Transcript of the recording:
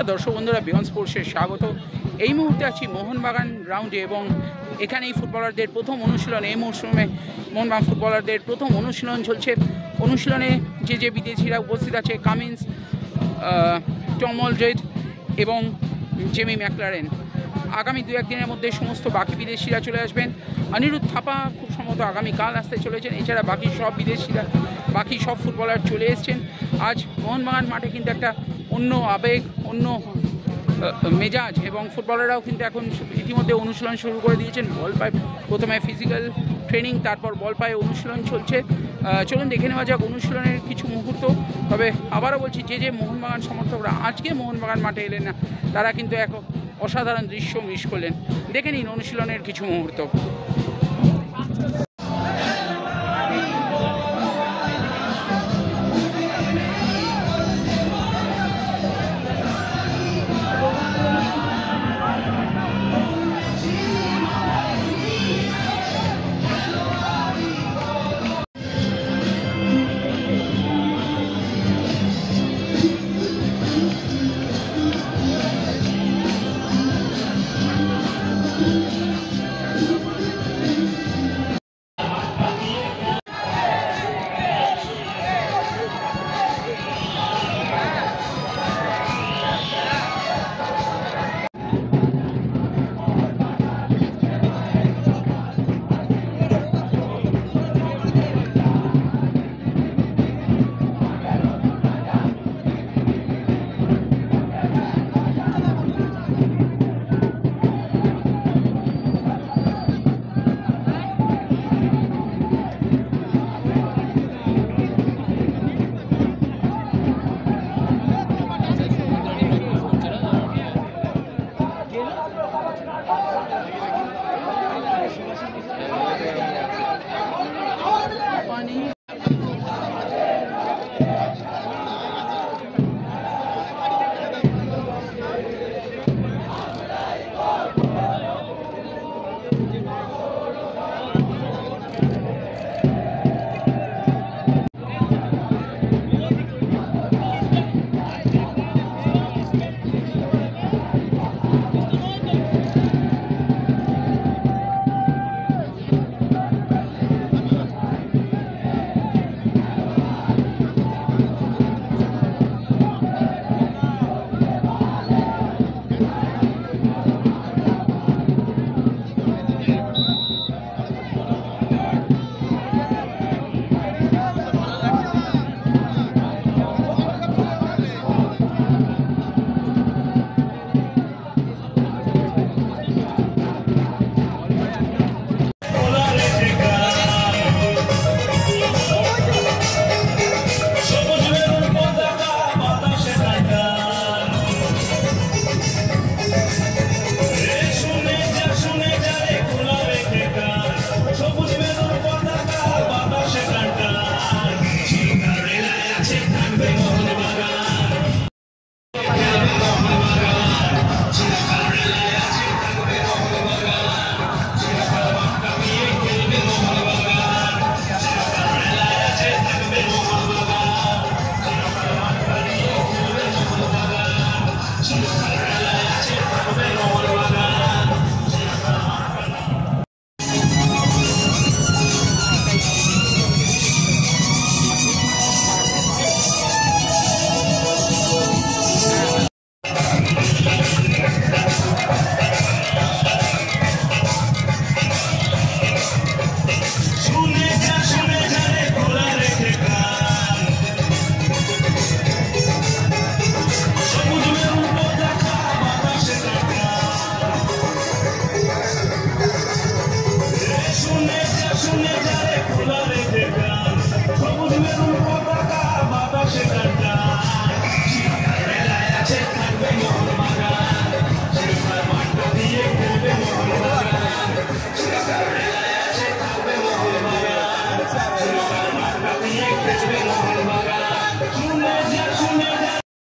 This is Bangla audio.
নমস্কার দর্শক বন্ধুরা, বিয়ন্ড স্পোর্টসে স্বাগত। এই মুহূর্তে আছি মোহনবাগান গ্রাউন্ডে এবং এখানেই ফুটবলারদের প্রথম অনুশীলন। এই মৌসুমে মোহনবাগান ফুটবলারদের প্রথম অনুশীলন চলছে। অনুশীলনে যে বিদেশিরা উপস্থিত আছে, কামিন্স, টম অলড্রেড এবং জেমি ম্যাকলারেন। আগামী 2-1 দিনের মধ্যে সমস্ত বাকি বিদেশিরা চলে আসবেন। অনিরুদ্ধ থাপা খুব সম্ভবত আগামীকাল আসতে চলেছেন। এছাড়া বাকি সব বিদেশিরা, বাকি সব ফুটবলার চলে এসছেন। আজ মোহনবাগান মাঠে কিন্তু একটা অন্য আবেগ, অন্য মেজাজ, এবং ফুটবলাররাও কিন্তু এখন ইতিমধ্যে অনুশীলন শুরু করে দিয়েছেন। বল পায়ে প্রথমে ফিজিক্যাল ট্রেনিং, তারপর বল পায়ে অনুশীলন চলছে। চলুন দেখে নেওয়া যাক অনুশীলনের কিছু মুহূর্ত। তবে আবারও বলছি, যে মোহনবাগান সমর্থকরা আজকে মোহনবাগান মাঠে এলেন না, তারা কিন্তু এক অসাধারণ দৃশ্য মিস করলেন। দেখে নিন অনুশীলনের কিছু মুহূর্ত।